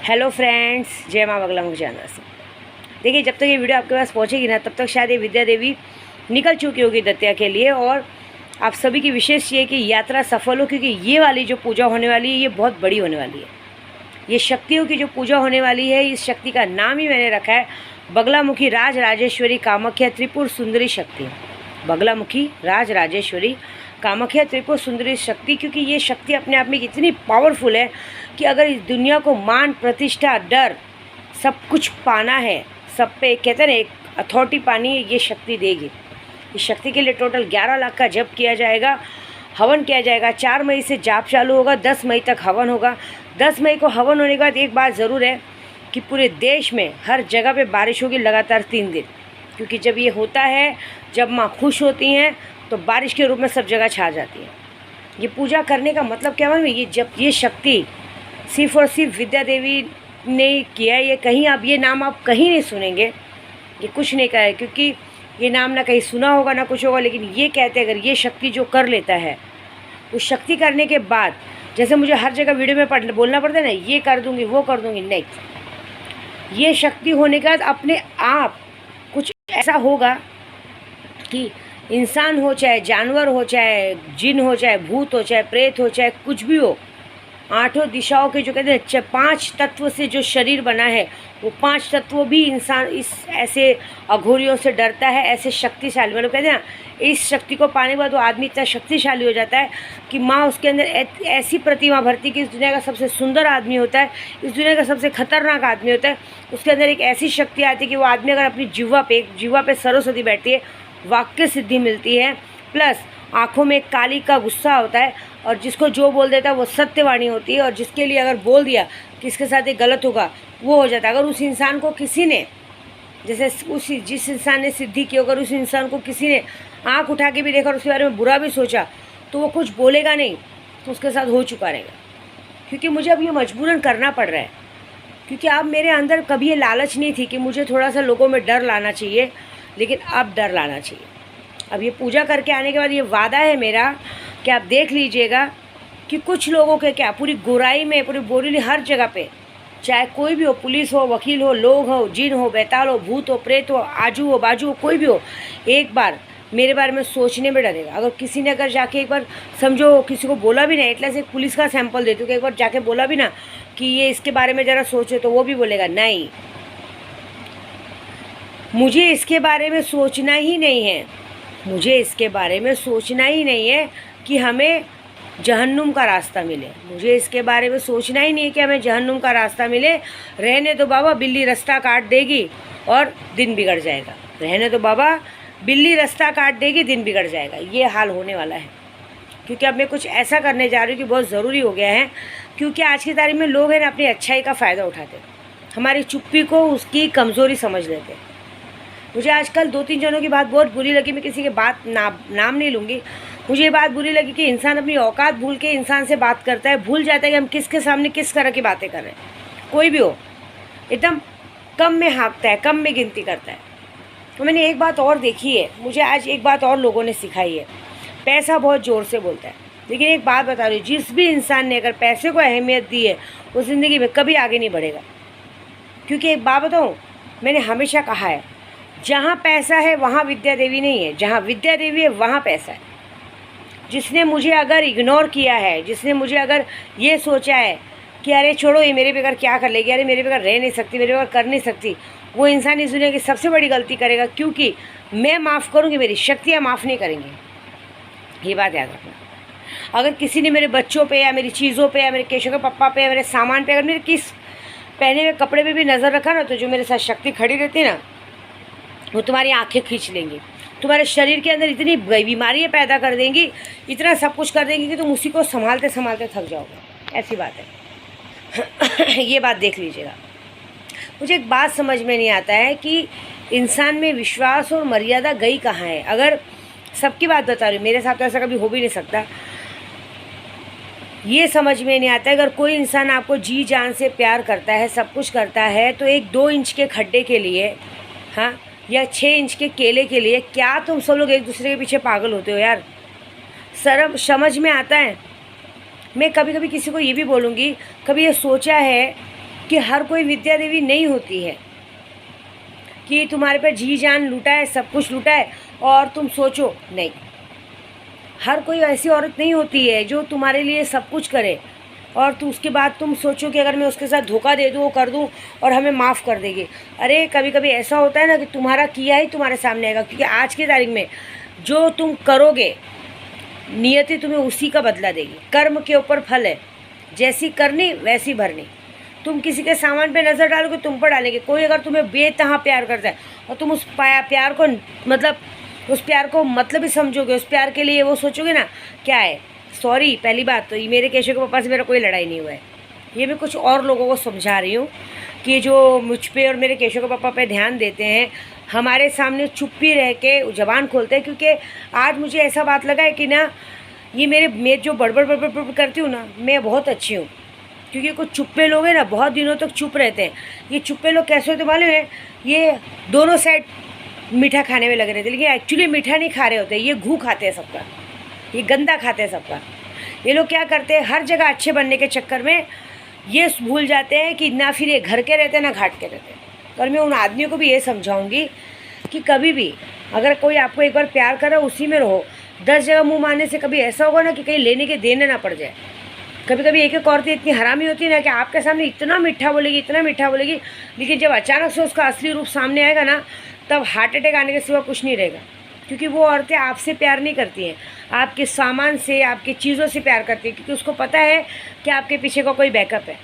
Hello friends, जय माँ बगला मुख जानवर से। देखिए, जब तक ये वीडियो आपके पास पहुँचेगी ना, तब तक शायद ये विद्या देवी निकल चुकी होगी दत्या के लिए। और आप सभी की विशेष ये कि यात्रा सफल हो, क्योंकि ये वाली जो पूजा होने वाली है ये बहुत बड़ी होने वाली है। ये शक्तियों की जो पूजा होने वाली है, इस शक्ति का नाम ही मैंने रखा है बगलामुखी राज राजेश्वरी कामाख्या त्रिपुर सुंदरी शक्ति। बगलामुखी राज राजेश्वरी कामाख्या त्रिपुर सुंदरी शक्ति, क्योंकि ये शक्ति अपने आप में इतनी पावरफुल है कि अगर इस दुनिया को मान प्रतिष्ठा डर सब कुछ पाना है, सब पे कहते हैं ना एक अथॉरिटी पानी है, ये शक्ति देगी। इस शक्ति के लिए टोटल 11 लाख का जप किया जाएगा, हवन किया जाएगा। 4 मई से जाप चालू होगा, 10 मई तक हवन होगा। 10 मई को हवन होने के बाद एक बात ज़रूर है कि पूरे देश में हर जगह पे बारिश होगी लगातार 3 दिन, क्योंकि जब ये होता है, जब माँ खुश होती हैं तो बारिश के रूप में सब जगह छा जाती है। ये पूजा करने का मतलब क्या मालूम है? ये जब ये शक्ति सिर्फ और सिर्फ विद्या देवी ने किया, ये कहीं आप ये नाम आप कहीं नहीं सुनेंगे, ये कुछ नहीं कहा है, क्योंकि ये नाम ना कहीं सुना होगा ना कुछ होगा। लेकिन ये कहते हैं अगर ये शक्ति जो कर लेता है, उस शक्ति करने के बाद जैसे मुझे हर जगह वीडियो में बोलना पड़ता है ना, ये कर दूँगी वो कर दूँगी, नहीं। ये शक्ति होने के बाद अपने आप कुछ ऐसा होगा कि इंसान हो चाहे जानवर हो, चाहे जिन हो, चाहे भूत हो, चाहे प्रेत हो, चाहे कुछ भी हो, 8 दिशाओं के जो कहते हैं 5 तत्व से जो शरीर बना है, वो 5 तत्व भी इंसान इस ऐसे अघोरियों से डरता है। ऐसे शक्तिशाली, मतलब कहते हैं ना, इस शक्ति को पाने के बाद वो आदमी इतना शक्तिशाली हो जाता है कि माँ उसके अंदर ऐसी प्रतिमा भरती कि इस दुनिया का सबसे सुंदर आदमी होता है, इस दुनिया का सबसे खतरनाक आदमी होता है। उसके अंदर एक ऐसी शक्ति आती है कि वो आदमी अगर अपनी जीवा पे सरस्वती बैठती है, वाक्य सिद्धि मिलती है, प्लस आँखों में काली का गुस्सा होता है, और जिसको जो बोल देता है वो सत्यवाणी होती है, और जिसके लिए अगर बोल दिया कि इसके साथ ये गलत होगा वो हो जाता है। अगर उस इंसान को किसी ने, जैसे जिस इंसान ने सिद्धि की, अगर उस इंसान को किसी ने आँख उठा के भी देखा और उसके बारे में बुरा भी सोचा, तो वो कुछ बोलेगा नहीं, तो उसके साथ हो चुका रहेगा। क्योंकि मुझे अब ये मजबूरन करना पड़ रहा है, क्योंकि अब मेरे अंदर कभी ये लालच नहीं थी कि मुझे थोड़ा सा लोगों में डर लाना चाहिए, लेकिन अब डर लाना चाहिए। अब ये पूजा करके आने के बाद ये वादा है मेरा कि आप देख लीजिएगा कि कुछ लोगों के क्या पूरी गोराई में, पूरी बोरीली हर जगह पे, चाहे कोई भी हो, पुलिस हो, वकील हो, लोग हो, जिन हो, बैताल हो, भूत हो, प्रेत हो, आजू हो, बाजू हो, कोई भी हो, एक बार मेरे बारे में सोचने में डरेगा। अगर किसी ने अगर जाके एक बार समझो किसी को बोला भी ना, एटला से पुलिस का सैंपल देती हूँ कि एक बार जाके बोला भी ना कि ये इसके बारे में ज़रा सोचो, तो वो भी बोलेगा नहीं, मुझे इसके बारे में सोचना ही नहीं है, मुझे इसके बारे में सोचना ही नहीं है कि हमें जहन्नुम का रास्ता मिले। मुझे इसके बारे में सोचना ही नहीं है कि हमें जहन्नुम का रास्ता मिले। रहने दो बाबा, बिल्ली रास्ता काट देगी और दिन बिगड़ जाएगा। रहने दो बाबा, बिल्ली रास्ता काट देगी, दिन बिगड़ जाएगा। ये हाल होने वाला है, क्योंकि अब मैं कुछ ऐसा करने जा रही हूँ कि बहुत ज़रूरी हो गया है। क्योंकि आज की तारीख में लोग हैं ना अपनी अच्छाई का फ़ायदा उठाते, हमारी चुप्पी को उसकी कमज़ोरी समझ लेते। मुझे आजकल 2-3 जनों की बात बहुत बुरी लगी, मैं किसी के बात नाम नहीं लूँगी। मुझे ये बात बुरी लगी कि इंसान अपनी औकात भूल के इंसान से बात करता है, भूल जाता है कि हम किसके सामने किस तरह की बातें कर रहे हैं। कोई भी हो, एकदम कम में हाँकता है, कम में गिनती करता है। तो मैंने एक बात और देखी है, मुझे आज एक बात और लोगों ने सिखाई है। पैसा बहुत ज़ोर से बोलता है, लेकिन एक बात बता रही हूँ, जिस भी इंसान ने अगर पैसे को अहमियत दी है, वो ज़िंदगी में कभी आगे नहीं बढ़ेगा। क्योंकि एक बात बताऊँ, मैंने हमेशा कहा है, जहाँ पैसा है वहाँ विद्या देवी नहीं है, जहाँ विद्या देवी है वहाँ पैसा है। जिसने मुझे अगर इग्नोर किया है, जिसने मुझे अगर ये सोचा है कि अरे छोड़ो ये मेरे बगैर क्या कर लेगी, अरे मेरे बगैर रह नहीं सकती, मेरे बगैर कर नहीं सकती, वो इंसान इस दुनिया की सबसे बड़ी गलती करेगा। क्योंकि मैं माफ़ करूँगी, मेरी शक्तियाँ माफ़ नहीं करेंगी। ये बात याद रखना। अगर किसी ने मेरे बच्चों पे या मेरी चीज़ों पे या मेरे केशव के पप्पा पे या मेरे सामान पे, अगर मेरे किस पहने हुए कपड़े पे भी नज़र रखा ना, तो जो मेरे साथ शक्ति खड़ी रहती है ना, वो तुम्हारी आंखें खींच लेंगी, तुम्हारे शरीर के अंदर इतनी बीमारियाँ पैदा कर देंगी, इतना सब कुछ कर देंगी कि तुम उसी को संभालते संभालते थक जाओगे। ऐसी बात है। ये बात देख लीजिएगा। मुझे एक बात समझ में नहीं आता है कि इंसान में विश्वास और मर्यादा गई कहाँ है। अगर सबकी बात बता रही हूँ, मेरे साथ तो ऐसा कभी हो भी नहीं सकता। ये समझ में नहीं आता है, अगर कोई इंसान आपको जी जान से प्यार करता है, सब कुछ करता है, तो एक 2 इंच के खड्डे के लिए, हाँ, या 6 इंच के केले के लिए क्या तुम सब लोग एक दूसरे के पीछे पागल होते हो यार? शर्म समझ में आता है। मैं कभी कभी किसी को ये भी बोलूँगी, कभी ये सोचा है कि हर कोई विद्या देवी नहीं होती है कि तुम्हारे पे जी जान लूटा है, सब कुछ लूटा है और तुम सोचो नहीं। हर कोई ऐसी औरत नहीं होती है जो तुम्हारे लिए सब कुछ करे और तो उसके बाद तुम सोचो कि अगर मैं उसके साथ धोखा दे दूँ, वो कर दूँ और हमें माफ़ कर देगी। अरे कभी कभी ऐसा होता है ना कि तुम्हारा किया ही तुम्हारे सामने आएगा, क्योंकि आज की तारीख में जो तुम करोगे नियति तुम्हें उसी का बदला देगी। कर्म के ऊपर फल है, जैसी करनी वैसी भरनी। तुम किसी के सामान पे नज़र डालोगे तुम पर डालेंगे। कोई अगर तुम्हें बेतहा प्यार करता है और तुम उस प्यार को उस प्यार को मतलब ही समझोगे, उस प्यार के लिए वो सोचोगे ना क्या है। सॉरी, पहली बात तो ये मेरे केशव के पापा से मेरा कोई लड़ाई नहीं हुआ है। ये मैं कुछ और लोगों को समझा रही हूँ कि जो मुझ पे और मेरे केशव के पापा पे ध्यान देते हैं, हमारे सामने चुप्पी रह के ज़बान खोलते हैं। क्योंकि आज मुझे ऐसा बात लगा है कि ना ये मैं जो बड़बड़ करती हूँ ना, मैं बहुत अच्छी हूँ। क्योंकि कुछ चुप्पे लोग हैं ना, बहुत दिनों तक चुप रहते हैं। ये चुप्पे लोग कैसे होते मालूम है, ये दोनों साइड मीठा खाने में लगे रहते, लेकिन एक्चुअली मीठा नहीं खा रहे होते, ये घू खाते हैं सबका, ये गंदा खाते हैं सबका। ये लोग क्या करते हैं, हर जगह अच्छे बनने के चक्कर में ये भूल जाते हैं कि ना फिर ये घर के रहते हैं ना घाट के रहते हैं। और मैं उन आदमियों को भी ये समझाऊंगी कि कभी भी अगर कोई आपको एक बार प्यार करे उसी में रहो। 10 जगह मुँह मारने से कभी ऐसा होगा ना कि कहीं लेने के देने ना पड़ जाए। कभी कभी एक औरतें इतनी हरामी होती है ना कि आपके सामने इतना मीठा बोलेगी, इतना मीठा बोलेगी, लेकिन जब अचानक से उसका असली रूप सामने आएगा ना, तब हार्ट अटैक आने के सिवा कुछ नहीं रहेगा। क्योंकि वो औरतें आपसे प्यार नहीं करती हैं, आपके सामान से, आपकी चीज़ों से प्यार करती हैं, क्योंकि उसको पता है कि आपके पीछे का कोई बैकअप है।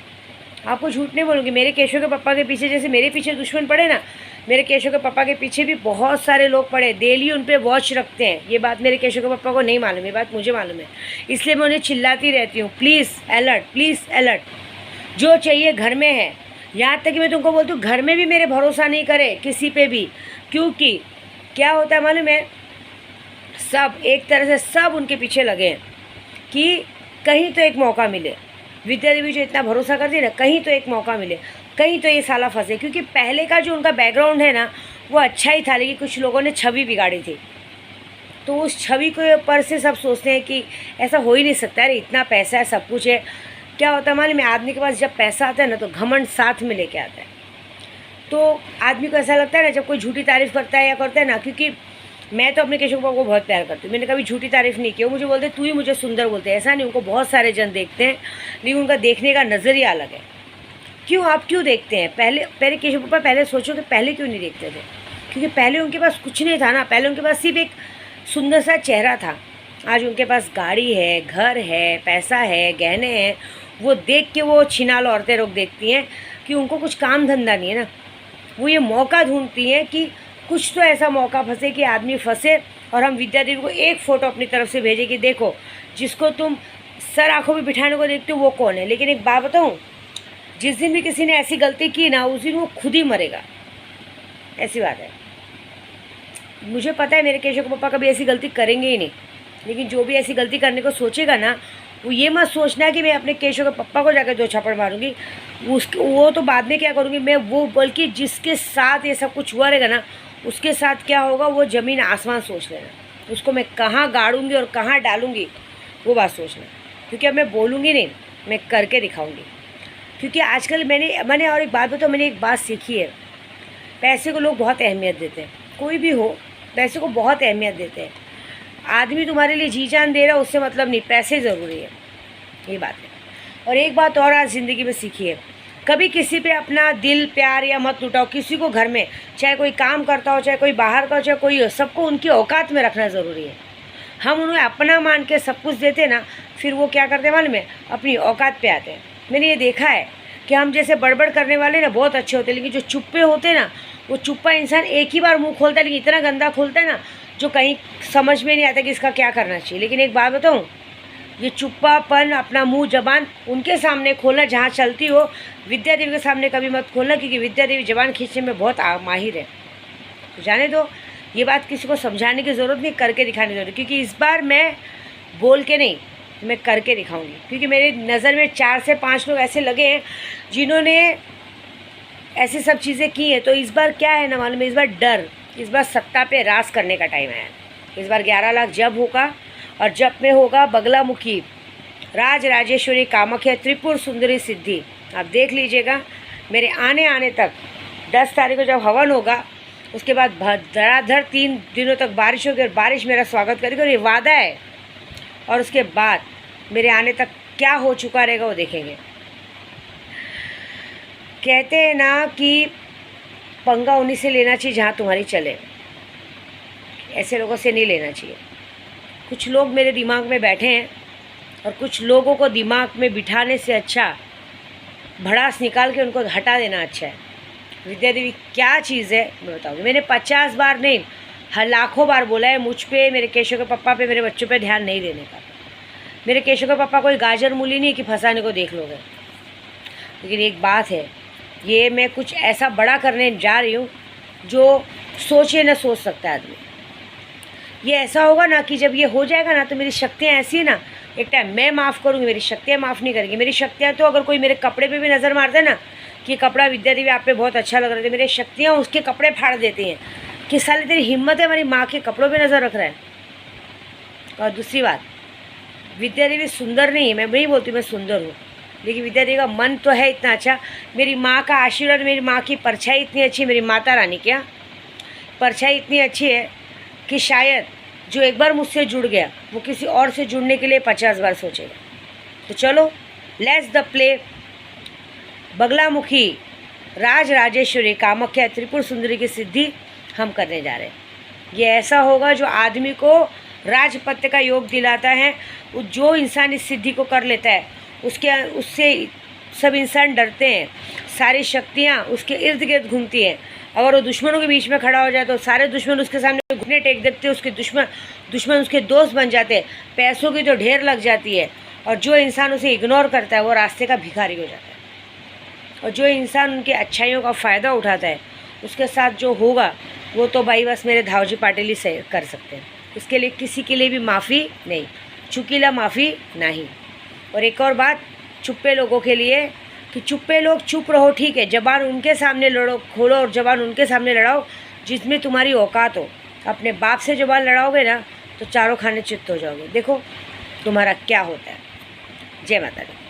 आपको झूठ नहीं बोलूँगी, मेरे केशव के पापा के पीछे जैसे मेरे पीछे दुश्मन पड़े ना, मेरे केशव के पापा के पीछे भी बहुत सारे लोग पड़े, डेली उन पे वॉच रखते हैं। ये बात मेरे केशव के पापा को नहीं मालूम, ये बात मुझे मालूम है, इसलिए मैं उन्हें चिल्लाती रहती हूँ, प्लीज़ अलर्ट, प्लीज़ अलर्ट। जो चाहिए घर में है। यहाँ तक कि मैं तुमको बोलती हूँ घर में भी मेरे भरोसा नहीं करे किसी पे भी, क्योंकि क्या होता है मालूम है, सब एक तरह से सब उनके पीछे लगे हैं कि कहीं तो एक मौका मिले। विद्या देवी जो इतना भरोसा करती है ना, कहीं तो एक मौका मिले, कहीं तो ये साला फंसे। क्योंकि पहले का जो उनका बैकग्राउंड है ना वो अच्छा ही था, लेकिन कुछ लोगों ने छवि बिगाड़ी थी। तो उस छवि के ऊपर से सब सोचते हैं कि ऐसा हो ही नहीं सकता, अरे इतना पैसा है, सब कुछ है। क्या होता है मालूम है, आदमी के पास जब पैसा आता है ना तो घमंड साथ में लेके आता है। तो आदमी को ऐसा लगता है ना जब कोई झूठी तारीफ़ करता है या करता है ना, क्योंकि मैं तो अपने केशव बाबू को बहुत प्यार करती हूँ, मैंने कभी झूठी तारीफ़ नहीं की। वो मुझे बोलते तू ही मुझे सुंदर बोलते हैं, ऐसा नहीं, उनको बहुत सारे जन देखते हैं, लेकिन उनका देखने का नज़रिया अलग है। क्यों, आप क्यों देखते हैं? पहले केशव पापा पहले सोचो कि पहले क्यों नहीं देखते थे? क्योंकि पहले उनके पास कुछ नहीं था ना, पहले उनके पास सिर्फ एक सुंदर सा चेहरा था। आज उनके पास गाड़ी है, घर है, पैसा है, गहने हैं। वो देख के वो छिनाल औरतें लोग देखती हैं कि उनको कुछ काम धंधा नहीं है ना, वो ये मौका ढूंढती हैं कि कुछ तो ऐसा मौका फंसे कि आदमी फंसे और हम विद्या देवी को एक फ़ोटो अपनी तरफ से भेजें कि देखो जिसको तुम सर आँखों में बिठाने को देखते हो वो कौन है। लेकिन एक बात बताऊँ, जिस दिन भी किसी ने ऐसी गलती की ना उस दिन वो खुद ही मरेगा, ऐसी बात है। मुझे पता है मेरे केशव पापा कभी ऐसी गलती करेंगे ही नहीं, लेकिन जो भी ऐसी गलती करने को सोचेगा ना वो ये मत सोचना कि मैं अपने केशव के पप्पा को जाकर 2 छापड़ मारूंगी, वो तो बाद में क्या करूँगी मैं, वो बल्कि जिसके साथ ये सब कुछ हुआ रहेगा ना उसके साथ क्या होगा वो ज़मीन आसमान सोच लेना, उसको मैं कहाँ गाड़ूंगी और कहाँ डालूंगी वो बात सोचना। क्योंकि अब मैं बोलूँगी नहीं, मैं करके दिखाऊँगी। क्योंकि आजकल मैंने और एक बात बताऊँ, मैंने एक बात सीखी है, पैसे को लोग बहुत अहमियत देते हैं, कोई भी हो पैसे को बहुत अहमियत देते हैं। आदमी तुम्हारे लिए जी जान दे रहा है उससे मतलब नहीं, पैसे ज़रूरी है, ये बात है। और एक बात और आज ज़िंदगी में सीखी है, कभी किसी पे अपना दिल प्यार या मत लुटाओ। किसी को घर में चाहे कोई काम करता हो, चाहे कोई बाहर का हो, चाहे कोई हो, सबको उनकी औकात में रखना ज़रूरी है। हम उन्हें अपना मान के सब कुछ देते ना, फिर वो क्या करते हैं मालूम है, अपनी औकात पे आते हैं। मैंने ये देखा है कि हम जैसे बड़बड़ करने वाले ना बहुत अच्छे होते हैं, लेकिन जो चुप्पे होते हैं ना, वो चुप्पा इंसान एक ही बार मुँह खोलता है, लेकिन इतना गंदा खोलता है ना जो कहीं समझ में नहीं आता कि इसका क्या करना चाहिए। लेकिन एक बात बताऊँ, ये चुप्पापन अपना मुंह जबान उनके सामने खोलना जहाँ चलती हो, विद्या देवी के सामने कभी मत खोलना, क्योंकि विद्या देवी जबान खींचने में बहुत माहिर है। तो जाने दो, ये बात किसी को समझाने की ज़रूरत नहीं, करके दिखाने की ज़रूरत। क्योंकि इस बार मैं बोल के नहीं, मैं करके दिखाऊंगी। क्योंकि मेरी नज़र में 4 से 5 लोग ऐसे लगे हैं जिन्होंने ऐसी सब चीज़ें की हैं। तो इस बार क्या है ना मालूम है, इस बार डर, इस बार सत्ता पे राज करने का टाइम है। इस बार 11 लाख जब होगा, और जब में होगा बगलामुखी राज राजेश्वरी कामाख्या त्रिपुर सुंदरी सिद्धि। आप देख लीजिएगा मेरे आने आने तक 10 तारीख को जब हवन होगा, उसके बाद धड़ाधड़ 3 दिनों तक बारिश होगी और बारिश मेरा स्वागत करेगी, और ये वादा है। और उसके बाद मेरे आने तक क्या हो चुका रहेगा वो देखेंगे। कहते हैं ना कि पंगा उन्हीं से लेना चाहिए जहाँ तुम्हारी चले, ऐसे लोगों से नहीं लेना चाहिए। कुछ लोग मेरे दिमाग में बैठे हैं और कुछ लोगों को दिमाग में बिठाने से अच्छा भड़ास निकाल के उनको हटा देना अच्छा है। विद्या देवी क्या चीज़ है मैं बताऊँगी। मैंने 50 बार नहीं, लाखों बार बोला है मुझ पे, मेरे केशव के पापा पे, मेरे बच्चों पे ध्यान नहीं देने का। मेरे केशव के पापा कोई गाजर मूली नहीं कि फंसाने को देख लोगे। लेकिन एक बात है, ये मैं कुछ ऐसा बड़ा करने जा रही हूँ जो सोचे न सोच सकता है आदमी। ये ऐसा होगा ना कि जब ये हो जाएगा ना तो मेरी शक्तियाँ ऐसी है ना, एक टाइम मैं माफ़ करूँगी, मेरी शक्तियाँ माफ़ नहीं करेंगी। मेरी शक्तियाँ तो अगर कोई मेरे कपड़े पे भी नज़र मारते ना कि कपड़ा विद्या देवी आप पे बहुत अच्छा लग रहा है, मेरी शक्तियाँ उसके कपड़े फाड़ देती हैं कि साले तेरी हिम्मत है हमारी माँ के कपड़ों पे नज़र रख रहा है। और दूसरी बात, विद्या देवी सुंदर नहीं है, मैं नहीं बोलती मैं सुंदर हूँ, लेकिन विद्या देवी का मन तो है इतना अच्छा। मेरी माँ का आशीर्वाद, मेरी माँ की परछाई इतनी अच्छी, मेरी माता रानी क्या परछाई इतनी अच्छी है कि शायद जो एक बार मुझसे जुड़ गया वो किसी और से जुड़ने के लिए 50 बार सोचेगा। तो चलो let's the play. Baglamukhi Raj Rajeshwari Kamakhya Tripura सुंदरी की सिद्धि हम करने जा रहे हैं। ये ऐसा होगा जो आदमी को राजपत्य का योग दिलाता है। जो इंसान इस सिद्धि को कर लेता है उससे सब इंसान डरते हैं, सारी शक्तियाँ उसके इर्द गिर्द घूमती हैं। अगर वो दुश्मनों के बीच में खड़ा हो जाए तो सारे दुश्मन उसके सामने घुटने टेक देते हैं, उसके दुश्मन उसके दोस्त बन जाते हैं, पैसों की तो ढेर लग जाती है। और जो इंसान उसे इग्नोर करता है वो रास्ते का भिखारी हो जाता है। और जो इंसान उनकी अच्छाइयों का फ़ायदा उठाता है उसके साथ जो होगा वो तो भाई बस मेरे धावजी पाटिल ही से कर सकते हैं। इसके लिए किसी के लिए भी माफ़ी नहीं, चुकीला माफ़ी नहीं। और एक और बात चुप्पे लोगों के लिए कि चुप्पे लोग चुप रहो, ठीक है, ज़बान उनके सामने लड़ो, खोलो और ज़बान उनके सामने लड़ाओ जिसमें तुम्हारी औकात हो। अपने बाप से ज़बान लड़ाओगे ना तो चारों खाने चित्त हो जाओगे। देखो तुम्हारा क्या होता है। जय माता दी।